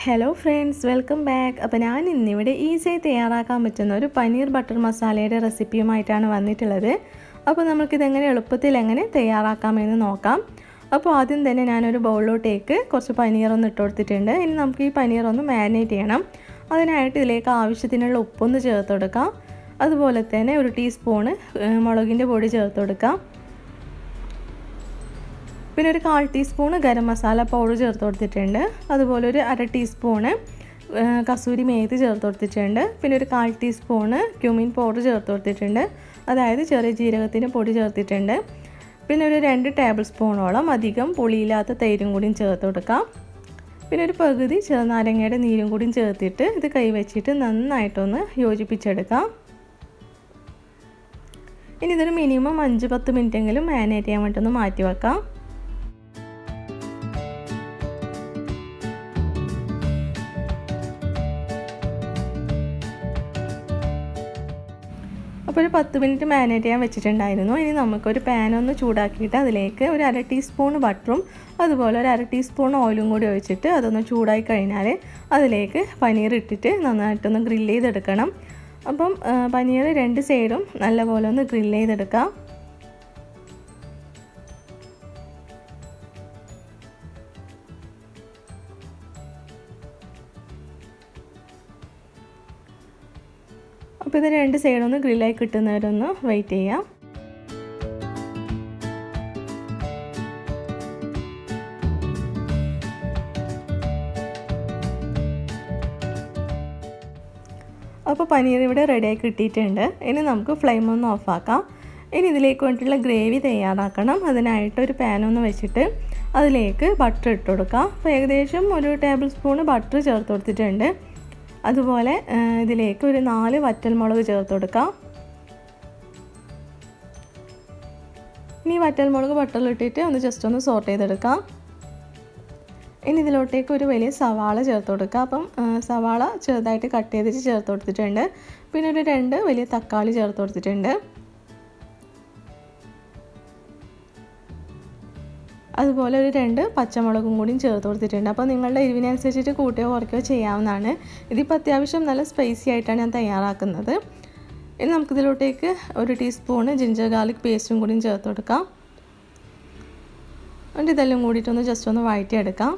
Hello friends, welcome back. അപ്പോൾ ഞാൻ ഇന്നിവിടെ ഈസിയായി തയ്യാറാക്കാൻ പറ്റുന്ന ഒരു പനീർ ബട്ടർ മസാലയുടെ റെസിപ്പിയുമായിട്ടാണ് വന്നിട്ടുള്ളത്. അപ്പോൾ നമുക്കിതെങ്ങനെ എളുപ്പത്തിൽ എങ്ങനെ തയ്യാറാക്കാമെന്ന് നോക്കാം. അപ്പോൾ ആദ്യം തന്നെ ഞാനൊരു ബൗളിലോട്ടേക്ക് കുറച്ച് പനീറൊന്ന് ഇട്ട് കൊടുത്തിട്ടുണ്ട്. ഇനി നമുക്ക് ഈ പനീറൊന്ന് മാരിനേറ്റ് ചെയ്യണം. അതിനായിട്ട് ഇതിലേക്ക് ആവശ്യത്തിനുള്ള ഉപ്പൊന്ന് ചേർത്ത് കൊടുക്കാം. അതുപോലെ തന്നെ ഒരു ടീസ്പൂണ് മുളകിൻ്റെ പൊടി ചേർത്ത് കൊടുക്കാം. പിന്നെ ഒരു 1/4 ടീസ്പൂണ് ഗരം മസാല പൗഡർ ചേർത്ത് കൊടുത്തിട്ടുണ്ട്. അതുപോലെ ഒരു 1/2 ടീസ്പൂണ് കസൂരി മേത്തി ചേർത്ത് കൊടുത്തിട്ടുണ്ട്. പിന്നെ ഒരു 1/4 ടീസ്പൂണ് ക്യുമിൻ പൗഡർ ചേർത്ത് കൊടുത്തിട്ടുണ്ട്, അതായത് ചെറിയ ജീരകത്തിൻ്റെ പൊടി ചേർത്തിട്ടുണ്ട്. പിന്നെ ഒരു 2 ടേബിൾ സ്പൂണോളം അധികം പുളിയില്ലാത്ത തൈരും കൂടിയും ചേർത്ത് കൊടുക്കാം. പിന്നെ ഒരു പകുതി ചെറുനാരങ്ങയുടെ നീരും കൂടിയും ചേർത്തിട്ട് ഇത് കൈവച്ചിട്ട് നന്നായിട്ടൊന്ന് യോജിപ്പിച്ചെടുക്കാം. ഇനി ഇതൊരു മിനിമം 5-10 മിനിറ്റെങ്കിലും മാരിനേറ്റ് ചെയ്യാൻ വേണ്ടിയിട്ടൊന്ന് മാറ്റി വെക്കാം. അപ്പോൾ ഒരു 10 മിനിറ്റ് മാരിനേറ്റ് ചെയ്യാൻ വെച്ചിട്ടുണ്ടായിരുന്നു. ഇനി നമുക്കൊരു പാനൊന്ന് ചൂടാക്കിയിട്ട് അതിലേക്ക് ഒരു 1/2 ടീസ്പൂൺ ബട്ടറും അതുപോലെ ഒരു 1/2 ടീസ്പൂൺ ഓയിലും കൂടി ഒഴിച്ചിട്ട് അതൊന്ന് ചൂടായി കഴിഞ്ഞാൽ അതിലേക്ക് പനീർ ഇട്ടിട്ട് നന്നായിട്ടൊന്ന് ഗ്രില്ല് ചെയ്തെടുക്കണം. അപ്പം പനീർ 2 സൈഡും നല്ലപോലെ ഒന്ന് ഗ്രില്ല് ചെയ്തെടുക്കാം. അപ്പോൾ ഇത് 2 സൈഡൊന്ന് ഗ്രില്ലായി കിട്ടുന്നവരൊന്ന് വെയിറ്റ് ചെയ്യാം. അപ്പോൾ പനീർ ഇവിടെ റെഡിയായി കിട്ടിയിട്ടുണ്ട്. ഇനി നമുക്ക് ഫ്ലെയിം ഒന്ന് ഓഫാക്കാം. ഇനി ഇതിലേക്ക് വേണ്ടിയിട്ടുള്ള ഗ്രേവി തയ്യാറാക്കണം. അതിനായിട്ട് ഒരു പാനൊന്ന് വെച്ചിട്ട് അതിലേക്ക് ബട്ടർ ഇട്ട് കൊടുക്കാം. അപ്പോൾ ഏകദേശം ഒരു ടേബിൾ സ്പൂണ് ബട്ടർ ചേർത്ത് കൊടുത്തിട്ടുണ്ട്. അതുപോലെ ഇതിലേക്ക് ഒരു 4 വറ്റൽമുളക് ചേർത്ത് കൊടുക്കാം. ഇനി വറ്റൽമുളക് ബട്ടറിലിട്ടിട്ട് ഒന്ന് ജസ്റ്റ് ഒന്ന് സോട്ട് ചെയ്തെടുക്കാം. ഇനി ഇതിലോട്ടേക്ക് ഒരു വലിയ സവാള ചേർത്ത് കൊടുക്കുക. അപ്പം സവാള ചെറുതായിട്ട് കട്ട് ചെയ്തിട്ട് ചേർത്ത് കൊടുത്തിട്ടുണ്ട്. പിന്നെ ഒരു 2 വലിയ തക്കാളി ചേർത്ത് കൊടുത്തിട്ടുണ്ട്. അതുപോലെ ഒരു 2 പച്ചമുളകും കൂടിയും ചേർത്ത് കൊടുത്തിട്ടുണ്ട്. അപ്പോൾ നിങ്ങളുടെ എരിവിനനുസരിച്ചിട്ട് കൂട്ടുകയോ കുറയ്ക്കുകയോ ചെയ്യാവുന്നതാണ്. ഇതിപ്പോൾ അത്യാവശ്യം നല്ല സ്പൈസി ആയിട്ടാണ് ഞാൻ തയ്യാറാക്കുന്നത്. ഇനി നമുക്കിതിലോട്ടേക്ക് ഒരു ടീസ്പൂണ് ജിഞ്ചർ ഗാർലിക് പേസ്റ്റും കൂടിയും ചേർത്ത് കൊടുക്കാം. എന്നിട്ട് ഇതെല്ലാം കൂടിയിട്ടൊന്ന് ജസ്റ്റ് ഒന്ന് വഴറ്റിയെടുക്കാം.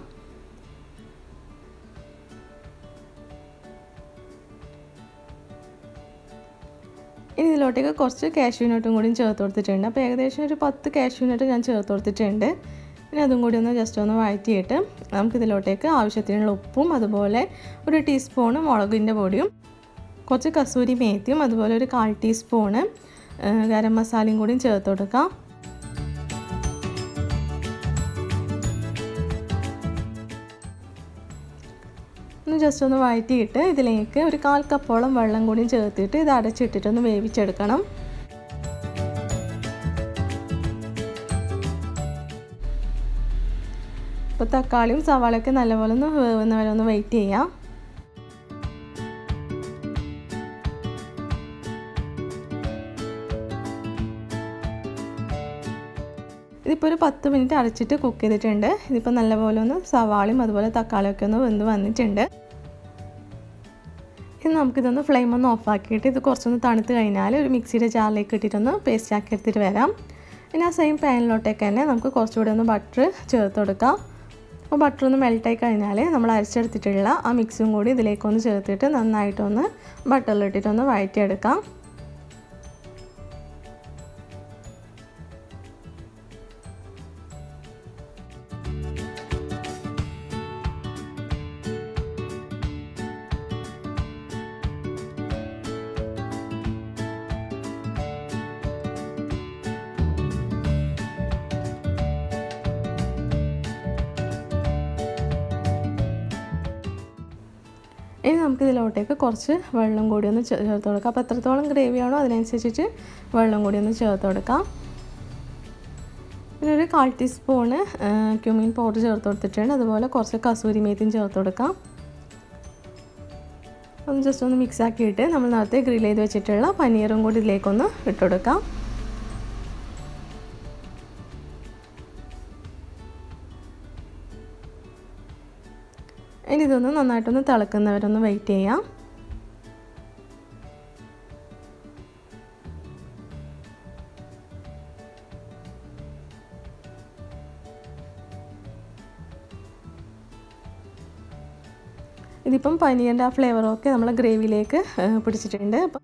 ഇനി ഇതിലോട്ടേക്ക് കുറച്ച് കാഷ്യൂ നട്ടും കൂടിയും ചേർത്ത് കൊടുത്തിട്ടുണ്ട്. അപ്പോൾ ഏകദേശം ഒരു 10 കാഷ്യൂ നട്ട് ഞാൻ ചേർത്ത് കൊടുത്തിട്ടുണ്ട്. പിന്നെ അതും കൂടി ഒന്ന് ജസ്റ്റ് ഒന്ന് വഴറ്റിയിട്ട് നമുക്കിതിലോട്ടേക്ക് ആവശ്യത്തിനുള്ള ഉപ്പും അതുപോലെ ഒരു ടീസ്പൂണ് മുളകിൻ്റെ പൊടിയും കുറച്ച് കസൂരി മേത്തിയും അതുപോലെ ഒരു 1/4 ടീസ്പൂണ് ഗരം മസാലയും കൂടിയും ചേർത്ത് കൊടുക്കാം. ഒന്ന് ജസ്റ്റ് ഒന്ന് വഴറ്റിയിട്ട് ഇതിലേക്ക് ഒരു 1/4 കപ്പോളം വെള്ളം കൂടിയും ചേർത്തിട്ട് ഇത് അടച്ചിട്ടിട്ടൊന്ന് വേവിച്ചെടുക്കണം. അപ്പോൾ തക്കാളിയും സവാളയൊക്കെ നല്ലപോലെ ഒന്ന് വേവുന്നവരെ ഒന്ന് വെയിറ്റ് ചെയ്യാം. ഇതിപ്പോൾ ഒരു 10 മിനിറ്റ് അടച്ചിട്ട് കുക്ക് ചെയ്തിട്ടുണ്ട്. ഇതിപ്പോൾ നല്ലപോലെ ഒന്ന് സവാളയും അതുപോലെ തക്കാളിയൊക്കെ ഒന്ന് വെന്ത് വന്നിട്ടുണ്ട്. ഇനി നമുക്കിതൊന്ന് ഫ്ലെയിം ഒന്ന് ഓഫാക്കിയിട്ട് ഇത് കുറച്ചൊന്ന് തണുത്ത് കഴിഞ്ഞാൽ ഒരു മിക്സിയുടെ ജാറിലേക്ക് ഇട്ടിട്ടൊന്ന് പേസ്റ്റ് ആക്കി എടുത്തിട്ട് വരാം. ഇനി ആ സെയിം പാനിലോട്ടേക്ക് തന്നെ നമുക്ക് കുറച്ചുകൂടി ഒന്ന് ബട്ടർ ചേർത്ത് കൊടുക്കാം. അപ്പോൾ ബട്ടർ ഒന്ന് മെൽറ്റായി കഴിഞ്ഞാൽ നമ്മൾ അരച്ചെടുത്തിട്ടുള്ള ആ മിക്സും കൂടി ഇതിലേക്കൊന്ന് ചേർത്തിട്ട് നന്നായിട്ടൊന്ന് ബട്ടറിലിട്ടിട്ടൊന്ന് വഴറ്റിയെടുക്കാം. ഇനി നമുക്കിതിലോട്ടേക്ക് കുറച്ച് വെള്ളം കൂടി ഒന്ന് ചേർത്ത് കൊടുക്കാം. അപ്പോൾ എത്രത്തോളം ഗ്രേവിയാണോ അതിനനുസരിച്ചിട്ട് വെള്ളം കൂടി ഒന്ന് ചേർത്ത് കൊടുക്കാം. പിന്നെ ഒരു 1/4 ടീസ്പൂണ് ക്യുമിൻ പൗഡർ ചേർത്ത് കൊടുത്തിട്ടുണ്ട്. അതുപോലെ കുറച്ച് കസൂരി മേത്തിയും ചേർത്ത് കൊടുക്കാം. ഒന്ന് ജസ്റ്റ് ഒന്ന് മിക്സ് ആക്കിയിട്ട് നമ്മൾ നേരത്തെ ഗ്രിൽ ചെയ്ത് വെച്ചിട്ടുള്ള പനീറും കൂടി ഇതിലേക്കൊന്ന് ഇട്ട് കൊടുക്കാം. ഇനി ഇതൊന്ന് നന്നായിട്ടൊന്ന് തിളക്കുന്നവരൊന്ന് വെയിറ്റ് ചെയ്യാം. ഇതിപ്പം പനീറിൻ്റെ ആ ഫ്ലേവറൊക്കെ നമ്മൾ ഗ്രേവിയിലേക്ക് പിടിച്ചിട്ടുണ്ട്. അപ്പം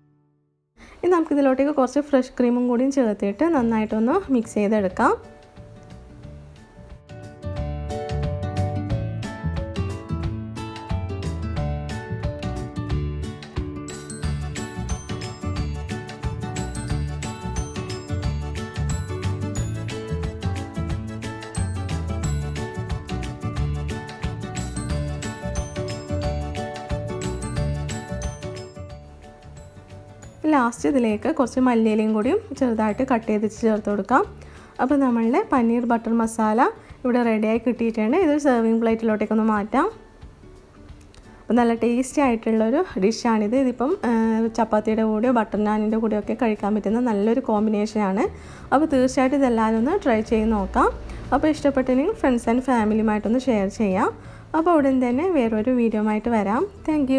ഇനി നമുക്കിതിലോട്ടേക്ക് കുറച്ച് ഫ്രഷ് ക്രീമും കൂടിയും ചേർത്തിട്ട് നന്നായിട്ടൊന്ന് മിക്സ് ചെയ്തെടുക്കാം. ലാസ്റ്റ് ഇതിലേക്ക് കുറച്ച് മല്ലിയിലയും കൂടിയും ചെറുതായിട്ട് കട്ട് ചെയ്ത് ചേർത്ത് കൊടുക്കാം. അപ്പോൾ നമ്മളുടെ പനീർ ബട്ടർ മസാല ഇവിടെ റെഡിയായി കിട്ടിയിട്ടുണ്ട്. ഇത് സെർവിങ് പ്ലേറ്റിലോട്ടേക്കൊന്ന് മാറ്റാം. അപ്പോൾ നല്ല ടേസ്റ്റി ആയിട്ടുള്ളൊരു ഡിഷാണിത്. ഇതിപ്പം ചപ്പാത്തിയുടെ കൂടെയോ ബട്ടർ നാനിൻ്റെ കൂടെയോ ഒക്കെ കഴിക്കാൻ പറ്റുന്ന നല്ലൊരു കോമ്പിനേഷനാണ്. അപ്പോൾ തീർച്ചയായിട്ടും ഇതെല്ലാവരും ഒന്ന് ട്രൈ ചെയ്ത് നോക്കാം. അപ്പോൾ ഇഷ്ടപ്പെട്ടെങ്കിൽ ഫ്രണ്ട്സ് ആൻഡ് ഫാമിലിയുമായിട്ടൊന്ന് ഷെയർ ചെയ്യാം. അപ്പോൾ ഉടൻ തന്നെ വേറൊരു വീഡിയോ ആയിട്ട് വരാം. താങ്ക്